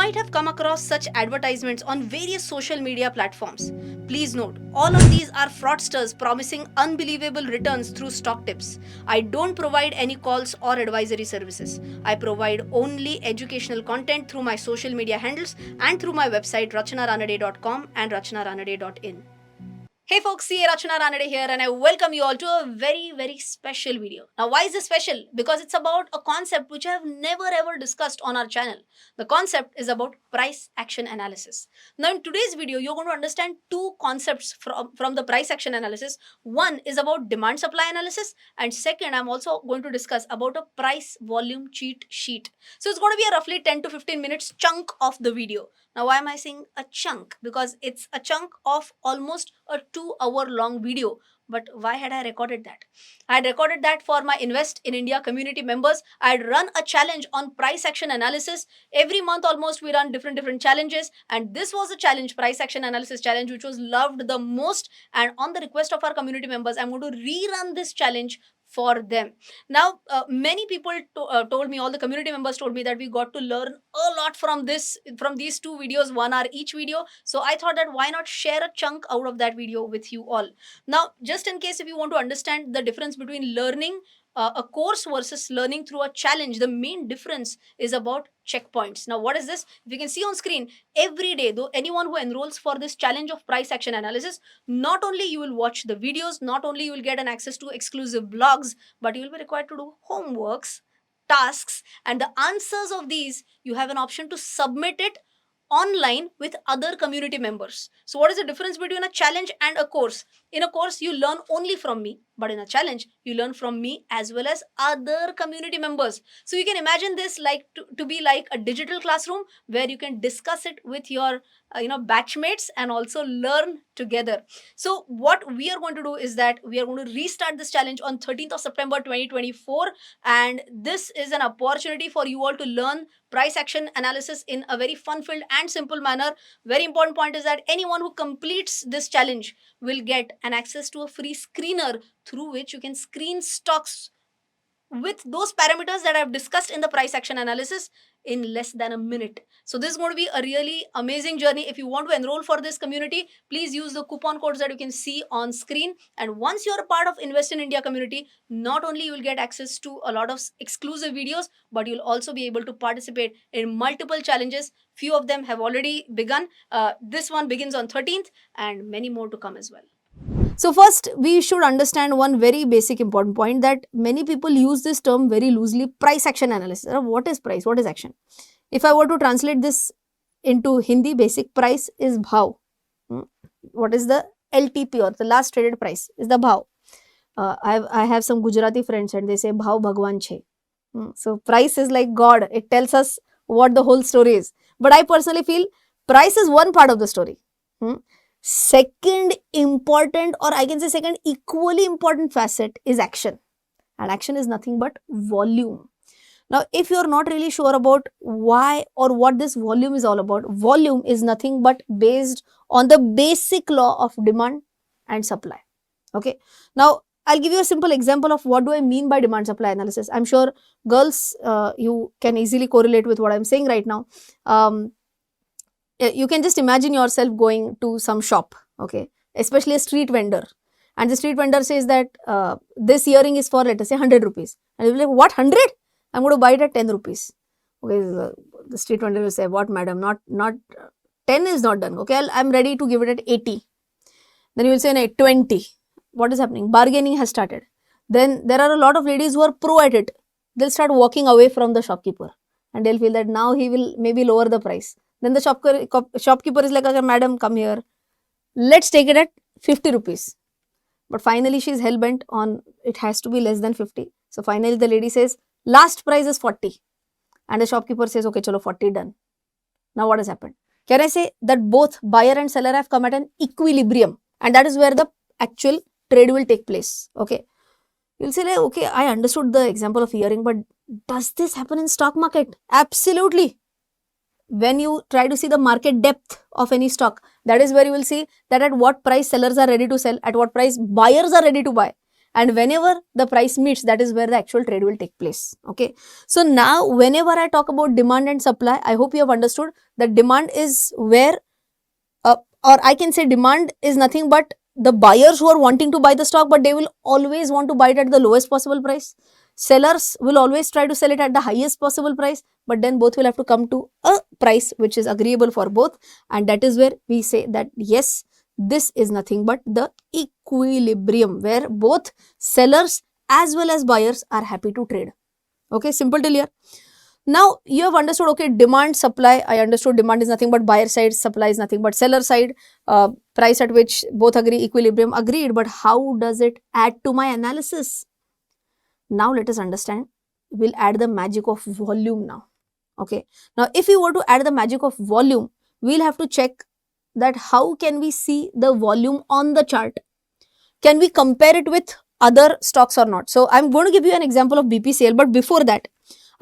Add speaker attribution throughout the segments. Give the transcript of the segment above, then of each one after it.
Speaker 1: might have come across such advertisements on various social media platforms. Please note, all of these are fraudsters promising unbelievable returns through stock tips. I don't provide any calls or advisory services. I provide only educational content through my social media handles and through my website rachnaranade.com and rachnaranade.in. Hey folks, CA Rachna Ranade here, and I welcome you all to a very, very special video. Now, why is this special? Because it's about a concept which I have never ever discussed on our channel. The concept is about price action analysis. Now, in today's video, you're going to understand two concepts from the price action analysis. One is about demand supply analysis, and second, I'm also going to discuss about a price volume cheat sheet. So, it's going to be a roughly 10 to 15 minutes chunk of the video. Now, why am I saying a chunk? Because it's a chunk of almost a 2 hour long video. But why had I recorded that? I had recorded that for my Invest in India community members. I had run a challenge on price action analysis. Every month almost we run different challenges. And this was a challenge, price action analysis challenge, which was loved the most. And on the request of our community members, I'm going to rerun this challenge for them. Now, many people told me, all the community members told me that we got to learn a lot from these two videos, 1 hour each video. So I thought that why not share a chunk out of that video with you all. Now, just in case if you want to understand the difference between learning a course versus learning through a challenge, the main difference is about checkpoints. Now, what is this? If you can see on screen, every day, though, anyone who enrolls for this challenge of price action analysis, not only you will watch the videos, not only you will get an access to exclusive blogs, but you will be required to do homeworks, tasks, and the answers of these, you have an option to submit it online with other community members. So what is the difference between a challenge and a course? In a course, you learn only from me, but in a challenge, you learn from me as well as other community members. So you can imagine this like to be like a digital classroom where you can discuss it with your batchmates and also learn together. So what we are going to do is that we are going to restart this challenge on 13th of September 2024, and this is an opportunity for you all to learn price action analysis in a very fun filled and simple manner. Very important point is that anyone who completes this challenge will get an access to a free screener through which you can screen stocks with those parameters that I've discussed in the price action analysis in less than a minute. So this is going to be a really amazing journey. If you want to enroll for this community, please use the coupon codes that you can see on screen. And once you're a part of Invest in India community, not only you will get access to a lot of exclusive videos, but you'll also be able to participate in multiple challenges. Few of them have already begun. This one begins on 13th and many more to come as well. So first, we should understand one very basic important point, that many people use this term very loosely, price action analysis. What is price? What is action? If I were to translate this into Hindi, basic, price is bhav. What is the LTP, or the last traded price, is the bhav. I have some Gujarati friends and they say bhav bhagwan che. So price is like God. It tells us what the whole story is. But I personally feel price is one part of the story. Second important, or I can say second equally important facet is action. And action is nothing but volume. Now, if you are not really sure about why or what this volume is all about, volume is nothing but based on the basic law of demand and supply. Okay. Now, I'll give you a simple example of what do I mean by demand supply analysis. I'm sure girls, you can easily correlate with what I'm saying right now. You can just imagine yourself going to some shop, okay, especially a street vendor, and the street vendor says that this earring is for, let us say, 100 rupees. And you'll be like, what, 100? I'm going to buy it at 10 rupees. Okay, the street vendor will say, what, madam, not 10 is not done. Okay, I'm ready to give it at 80. Then you will say, no, 20. What is happening? Bargaining has started. Then there are a lot of ladies who are pro at it. They'll start walking away from the shopkeeper and they'll feel that now he will maybe lower the price. Then the shopkeeper is like, okay, madam, come here. Let's take it at 50 rupees. But finally, she is hell-bent on it has to be less than 50. So finally, the lady says, last price is 40. And the shopkeeper says, okay, chalo, 40 done. Now what has happened? Can I say that both buyer and seller have come at an equilibrium? And that is where the actual trade will take place. Okay. You'll say, like, okay, I understood the example of earring, but does this happen in stock market? Absolutely. When you try to see the market depth of any stock, that is where you will see that at what price sellers are ready to sell, at what price buyers are ready to buy. and whenever the price meets, that is where the actual trade will take place. Okay, so now whenever I talk about demand and supply, I hope you have understood that demand is where or I can say demand is nothing but the buyers who are wanting to buy the stock, but they will always want to buy it at the lowest possible price. Sellers will always try to sell it at the highest possible price, but then both will have to come to a price which is agreeable for both, and that is where we say that yes, this is nothing but the equilibrium where both sellers as well as buyers are happy to trade. Okay, simple till here. Now you have understood, okay, demand, supply. I understood demand is nothing but buyer side, supply is nothing but seller side, price at which both agree, equilibrium, agreed. But how does it add to my analysis? Now let us understand. We'll add the magic of volume now. Okay. Now if we were to add the magic of volume, we'll have to check that how can we see the volume on the chart? Can we compare it with other stocks or not? So I'm going to give you an example of BPCL, but before that,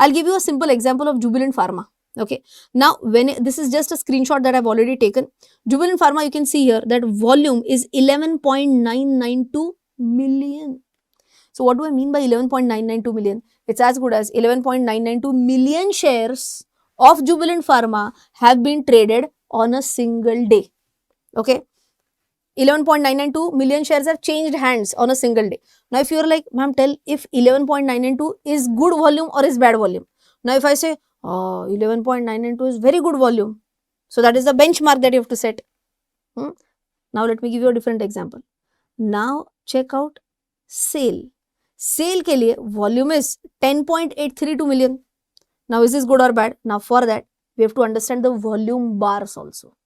Speaker 1: I'll give you a simple example of Jubilant Pharma. Okay. Now, this is just a screenshot that I've already taken. Jubilant Pharma, you can see here that volume is 11.992 million. So, what do I mean by 11.992 million? It's as good as 11.992 million shares of Jubilant Pharma have been traded on a single day. Okay. 11.992 million shares have changed hands on a single day. Now, if you're like, ma'am, tell if 11.992 is good volume or is bad volume. Now, if I say, 11.992 is very good volume. So, that is the benchmark that you have to set. Now, let me give you a different example. Now, check out sale. Sale ke liye volume is 10.832 million. Now, is this good or bad? Now, for that, we have to understand the volume bars also.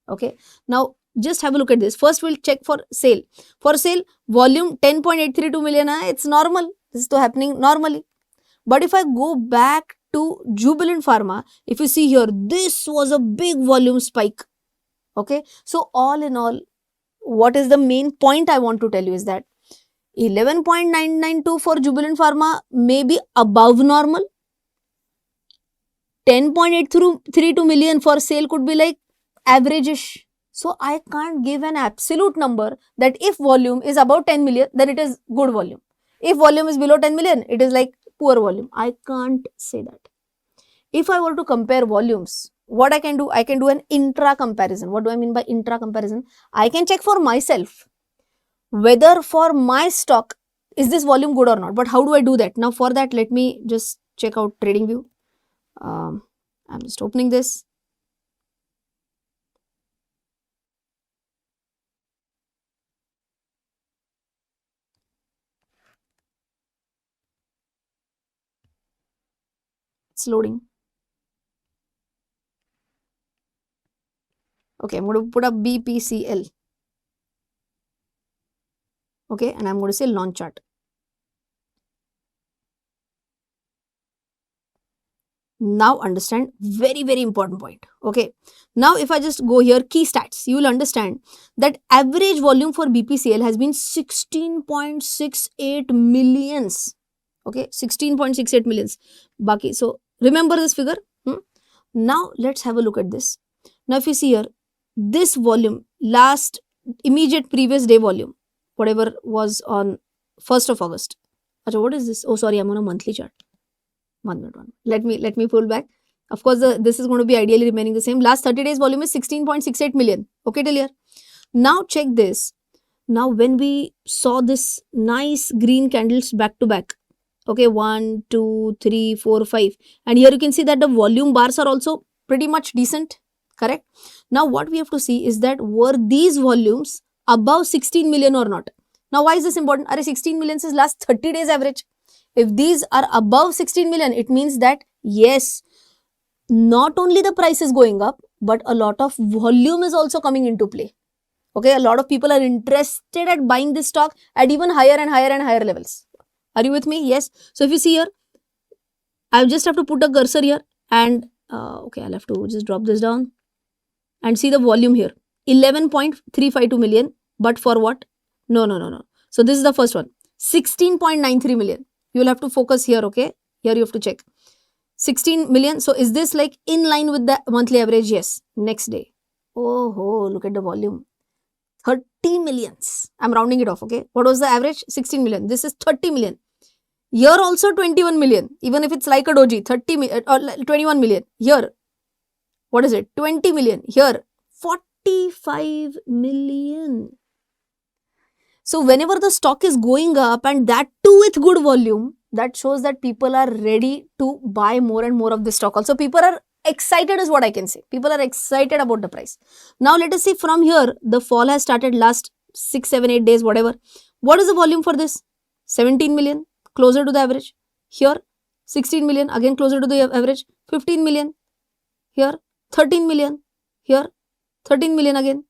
Speaker 1: Okay. Now, just have a look at this. First, we'll check for sale. For sale, volume 10.832 million, it's normal. This is happening normally. But if I go back to Jubilant Pharma, if you see here, this was a big volume spike. Okay. So, all in all, what is the main point I want to tell you is that 11.992 for Jubilant Pharma may be above normal. 10.832 million for sale could be like average-ish. So, I can't give an absolute number that if volume is about 10 million, then it is good volume. If volume is below 10 million, it is like poor volume. I can't say that. If I were to compare volumes, what I can do? I can do an intra comparison. What do I mean by intra comparison? I can check for myself whether for my stock, is this volume good or not? But how do I do that? Now, for that, let me just check out TradingView. I'm just opening this. It's loading. Okay, I'm going to put up BPCL. Okay, and I'm going to say launch chart. Now understand, very, very important point. Okay, now if I just go here, key stats, you will understand that average volume for BPCL has been 16.68 millions. Okay, 16.68 millions. Baki. So remember this figure. Now let's have a look at this. Now if you see here, this volume, last immediate previous day volume, whatever was on 1st of August. Achha, what is this? Oh, sorry, I'm on a monthly chart. 1 minute. Let me pull back. Of course, this is going to be ideally remaining the same. Last 30 days volume is 16.68 million. Okay, till here. Now check this. Now when we saw this nice green candles back to back. Okay, 1, 2, 3, 4, 5. And here you can see that the volume bars are also pretty much decent. Correct? Now what we have to see is that were these volumes above 16 million or not? Now why is this important? 16 million is last 30 days average. If these are above 16 million, it means that yes, not only the price is going up, but a lot of volume is also coming into play. Okay, a lot of people are interested at buying this stock at even higher and higher and higher levels. Are you with me? Yes. So if you see here, I just have to put a cursor here and okay, I'll have to just drop this down and see the volume here. 11.352 million, but for what? No. So this is the first one. 16.93 million. You will have to focus here, okay? Here you have to check. 16 million. So is this like in line with the monthly average? Yes. Next day. Oh, look at the volume. 30 millions. I'm rounding it off, okay? What was the average? 16 million. This is 30 million. Here also 21 million. Even if it's like a doji, 30 million or 21 million. Here, what is it? 20 million. Here, 45 million. So whenever the stock is going up, and that too with good volume, that shows that people are ready to buy more and more of this stock. Also, people are excited is what I can say. People are excited about the price. Now let us see from here, the fall has started last 6, 7, 8 days, whatever. What is the volume for this? 17 million, closer to the average. Here, 16 million, again closer to the average. 15 million. Here, 13 million. Here, 13 million again.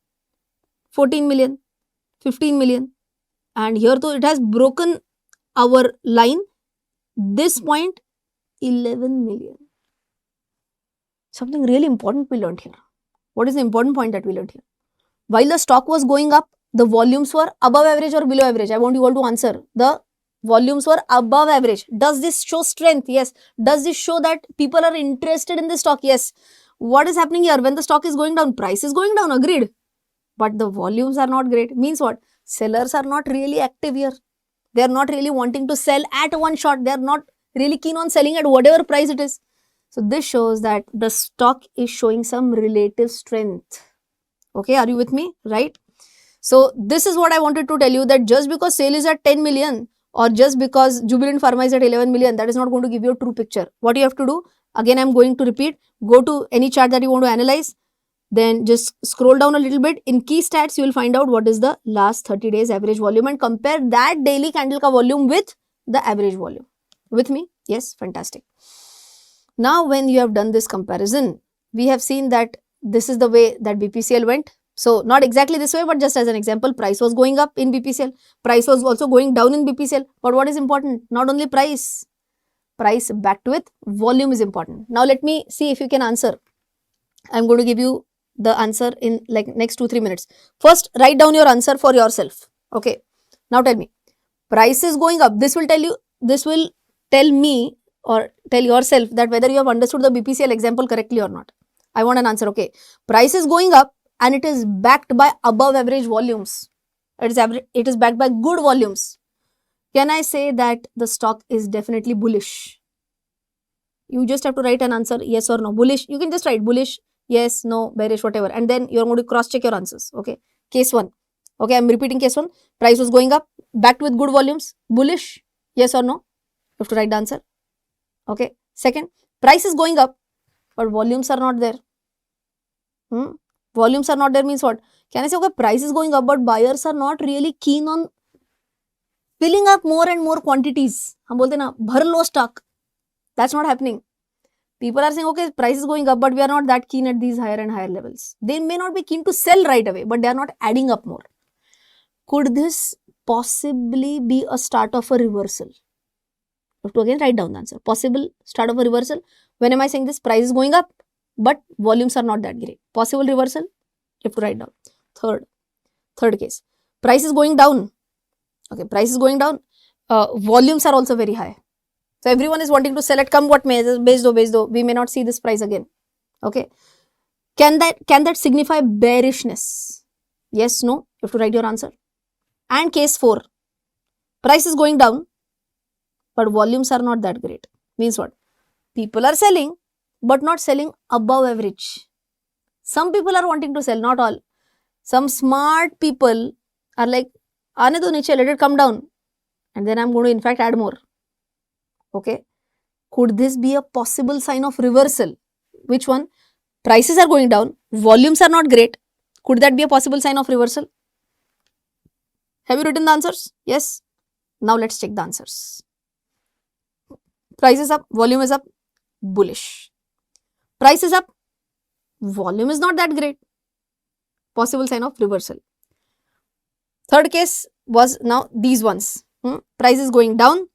Speaker 1: 14 million. 15 million. And here though it has broken our line. This point, 11 million. Something really important we learned here. What is the important point that we learned here? While the stock was going up, the volumes were above average or below average? I want you all to answer. The volumes were above average. Does this show strength? Yes. Does this show that people are interested in the stock? Yes. What is happening here? When the stock is going down, price is going down, agreed. But the volumes are not great. Means what? Sellers are not really active here. They are not really wanting to sell at one shot. They are not really keen on selling at whatever price it is. So this shows that the stock is showing some relative strength. Okay, are you with me? Right? So this is what I wanted to tell you, that just because sale is at 10 million or just because Jubilant Pharma is at 11 million, that is not going to give you a true picture. What you have to do, again I am going to repeat, go to any chart that you want to analyze, then just scroll down a little bit. In key stats, you will find out what is the last 30 days average volume and compare that daily candle ka volume with the average volume. With me? Yes, fantastic. Now, when you have done this comparison, we have seen that this is the way that BPCL went. So, not exactly this way, but just as an example, price was going up in BPCL. Price was also going down in BPCL. But what is important? Not only price. Price backed with volume is important. Now, let me see if you can answer. I'm going to give you the answer in like next 2-3 minutes. First, write down your answer for yourself. Okay. Now, tell me. Price is going up. This will tell me or tell yourself that whether you have understood the BPCL example correctly or not. I want an answer. Okay. Price is going up and it is backed by above average volumes. It is backed by good volumes. Can I say that the stock is definitely bullish? You just have to write an answer, yes or no. Bullish, you can just write bullish, yes, no, bearish, whatever. And then you're going to cross check your answers. Okay. Case 1. Okay, I'm repeating case 1. Price was going up, backed with good volumes, bullish, yes or no. You have to write the answer. Okay. Second, price is going up, but volumes are not there. Volumes are not there means what? Can I say, okay, price is going up, but buyers are not really keen on filling up more and more quantities. हम बोलते ना, भर लो stock. That's not happening. People are saying, okay, price is going up, but we are not that keen at these higher and higher levels. They may not be keen to sell right away, but they are not adding up more. Could this possibly be a start of a reversal? You have to again write down the answer. Possible start of a reversal. When am I saying this? Price is going up, but volumes are not that great. Possible reversal? You have to write down. Third case. Price is going down. Okay, price is going down. Volumes are also very high. So everyone is wanting to sell at come what may, base do. We may not see this price again. Okay. Can that signify bearishness? Yes, no. You have to write your answer. And case 4. Price is going down, but volumes are not that great. Means what? People are selling, but not selling above average. Some people are wanting to sell, not all. Some smart people are like, aane do niche, let it come down. And then I'm going to in fact add more. Okay. Could this be a possible sign of reversal? Which one? Prices are going down, volumes are not great. Could that be a possible sign of reversal? Have you written the answers? Yes. Now let's check the answers. Price is up, volume is up, bullish. Price is up, volume is not that great. Possible sign of reversal. Third case was now these ones. Price is going down,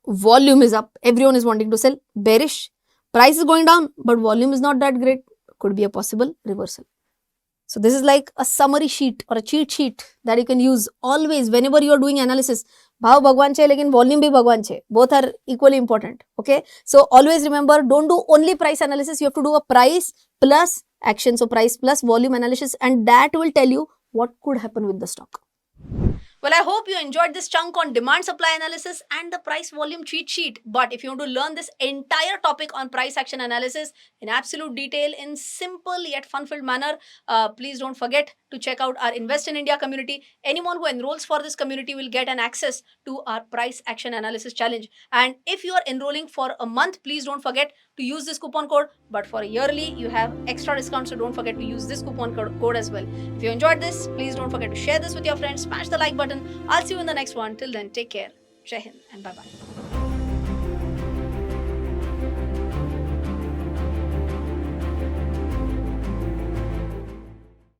Speaker 1: volume is up, everyone is wanting to sell, bearish. Price is going down, but volume is not that great. Could be a possible reversal. So this is like a summary sheet or a cheat sheet that you can use always whenever you are doing analysis. Bhav Bhagwan che, lekin volume bhi Bhagwan che. Both are equally important. Okay. So always remember, don't do only price analysis. You have to do a price plus action. So price plus volume analysis, and that will tell you what could happen with the stock. Well, I hope you enjoyed this chunk on demand supply analysis and the price volume cheat sheet. But if you want to learn this entire topic on price action analysis in absolute detail, in simple yet fun filled manner, please don't forget to check out our Invest in India community. Anyone who enrolls for this community will get an access to our price action analysis challenge. And if you are enrolling for a month, please don't forget to use this coupon code. But for a yearly, you have extra discount, so don't forget to use this coupon code as well. If you enjoyed this, please don't forget to share this with your friends, smash the like button. I'll see you in the next one. Till then, take care. Jai Hind and bye bye.